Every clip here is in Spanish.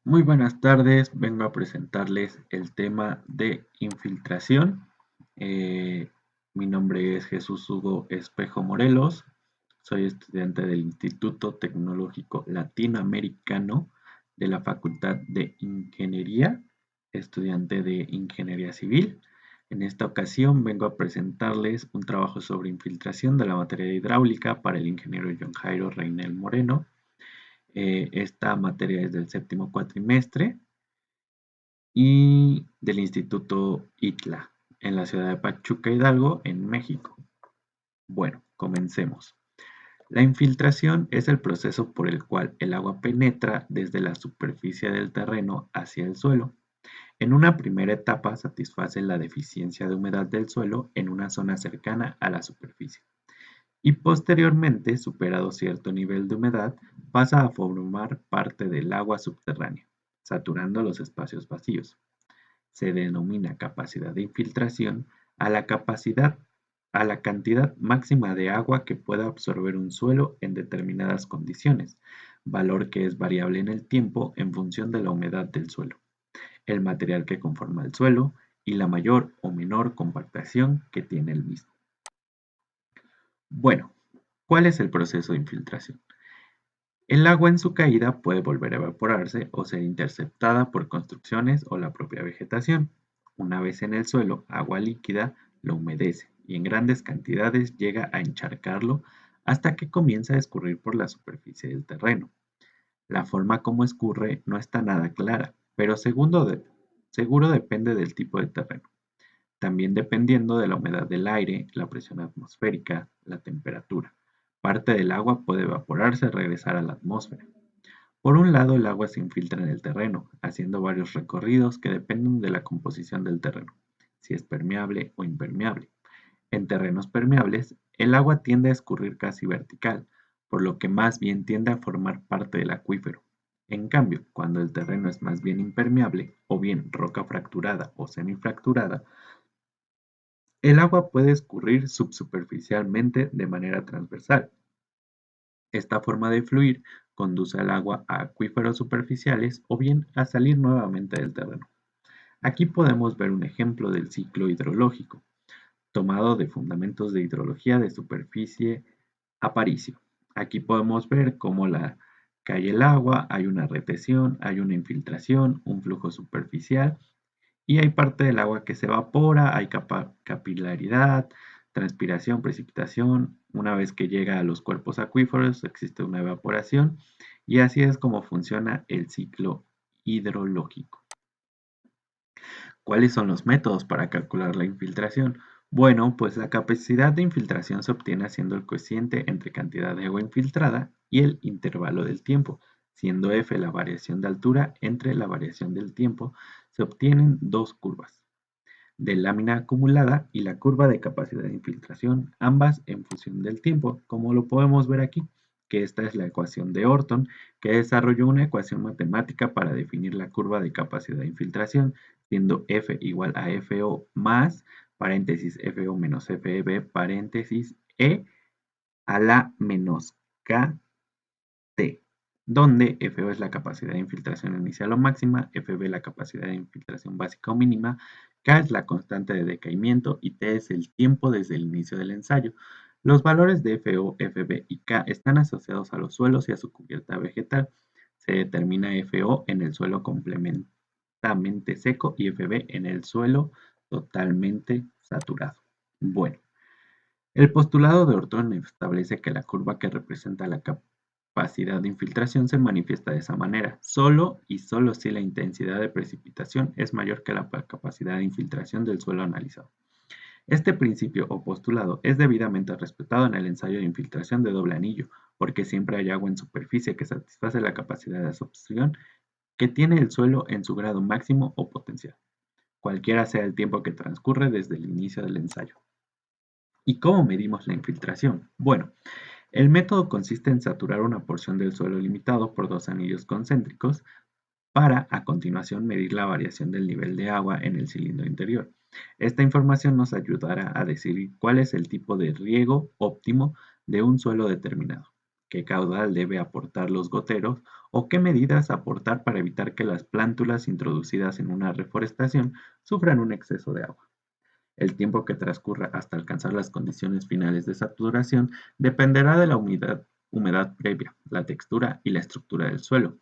Muy buenas tardes, vengo a presentarles el tema de infiltración. Eh, Mi nombre es Jesús Hugo Espejo Morelos, soy estudiante del Instituto Tecnológico Latinoamericano de la Facultad de Ingeniería, estudiante de Ingeniería Civil. En esta ocasión vengo a presentarles un trabajo sobre infiltración de la materia de hidráulica para el ingeniero John Jairo Reinel Moreno. Esta materia es del séptimo cuatrimestre y del Instituto ITLA en la ciudad de Pachuca Hidalgo, en México. Bueno, comencemos. La infiltración es el proceso por el cual el agua penetra desde la superficie del terreno hacia el suelo. En una primera etapa satisface la deficiencia de humedad del suelo en una zona cercana a la superficie y posteriormente, superado cierto nivel de humedad, pasa a formar parte del agua subterránea, saturando los espacios vacíos. Se denomina capacidad de infiltración a a la cantidad máxima de agua que pueda absorber un suelo en determinadas condiciones, valor que es variable en el tiempo en función de la humedad del suelo, el material que conforma el suelo y la mayor o menor compactación que tiene el mismo. Bueno, ¿cuál es el proceso de infiltración? El agua en su caída puede volver a evaporarse o ser interceptada por construcciones o la propia vegetación. Una vez en el suelo, agua líquida lo humedece y en grandes cantidades llega a encharcarlo hasta que comienza a escurrir por la superficie del terreno. La forma como escurre no está nada clara, pero seguro depende del tipo de terreno. También dependiendo de la humedad del aire, la presión atmosférica, la temperatura. Parte del agua puede evaporarse y regresar a la atmósfera. Por un lado, el agua se infiltra en el terreno, haciendo varios recorridos que dependen de la composición del terreno, si es permeable o impermeable. En terrenos permeables, el agua tiende a escurrir casi vertical, por lo que más bien tiende a formar parte del acuífero. En cambio, cuando el terreno es más bien impermeable, o bien roca fracturada o semifracturada, el agua puede escurrir subsuperficialmente de manera transversal. Esta forma de fluir conduce al agua a acuíferos superficiales o bien a salir nuevamente del terreno. Aquí podemos ver un ejemplo del ciclo hidrológico, tomado de Fundamentos de Hidrología de Superficie Aparicio. Aquí podemos ver cómo cae el agua, hay una retención, hay una infiltración, un flujo superficial y hay parte del agua que se evapora, hay capilaridad, transpiración, precipitación. Una vez que llega a los cuerpos acuíferos existe una evaporación y así es como funciona el ciclo hidrológico. ¿Cuáles son los métodos para calcular la infiltración? Bueno, pues la capacidad de infiltración se obtiene haciendo el cociente entre cantidad de agua infiltrada y el intervalo del tiempo, siendo f la variación de altura entre la variación del tiempo. Se obtienen dos curvas de lámina acumulada y la curva de capacidad de infiltración, ambas en función del tiempo, como lo podemos ver aquí, que esta es la ecuación de Orton, que desarrolló una ecuación matemática para definir la curva de capacidad de infiltración, siendo F igual a FO más, paréntesis FO menos FEB, paréntesis E a la menos KT, donde FO es la capacidad de infiltración inicial o máxima, FB la capacidad de infiltración básica o mínima, K es la constante de decaimiento y T es el tiempo desde el inicio del ensayo. Los valores de FO, FB y K están asociados a los suelos y a su cubierta vegetal. Se determina FO en el suelo completamente seco y FB en el suelo totalmente saturado. Bueno, el postulado de Orton establece que la curva que representa la capacidad de infiltración se manifiesta de esa manera, solo y solo si la intensidad de precipitación es mayor que la capacidad de infiltración del suelo analizado. Este principio o postulado es debidamente respetado en el ensayo de infiltración de doble anillo, porque siempre hay agua en superficie que satisface la capacidad de absorción que tiene el suelo en su grado máximo o potencial, cualquiera sea el tiempo que transcurre desde el inicio del ensayo. ¿Y cómo medimos la infiltración? Bueno, el método consiste en saturar una porción del suelo limitado por dos anillos concéntricos para, a continuación, medir la variación del nivel de agua en el cilindro interior. Esta información nos ayudará a decidir cuál es el tipo de riego óptimo de un suelo determinado. qué caudal debe aportar los goteros o qué medidas aportar para evitar que las plántulas introducidas en una reforestación sufran un exceso de agua. El tiempo que transcurra hasta alcanzar las condiciones finales de saturación dependerá de la humedad previa, la textura y la estructura del suelo,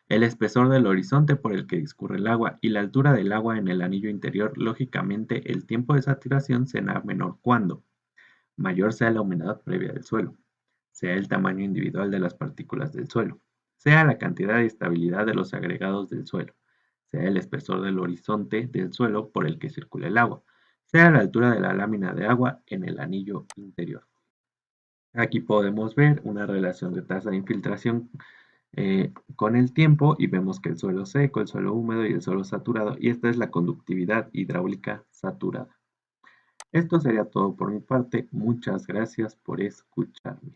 el espesor del horizonte por el que discurre el agua y la altura del agua en el anillo interior. Lógicamente, el tiempo de saturación será menor cuando mayor sea la humedad previa del suelo, sea el tamaño individual de las partículas del suelo, sea la cantidad y estabilidad de los agregados del suelo, sea el espesor del horizonte del suelo por el que circula el agua, sea la altura de la lámina de agua en el anillo interior. Aquí podemos ver una relación de tasa de infiltración con el tiempo y vemos que el suelo seco, el suelo húmedo y el suelo saturado, y esta es la conductividad hidráulica saturada. Esto sería todo por mi parte. Muchas gracias por escucharme.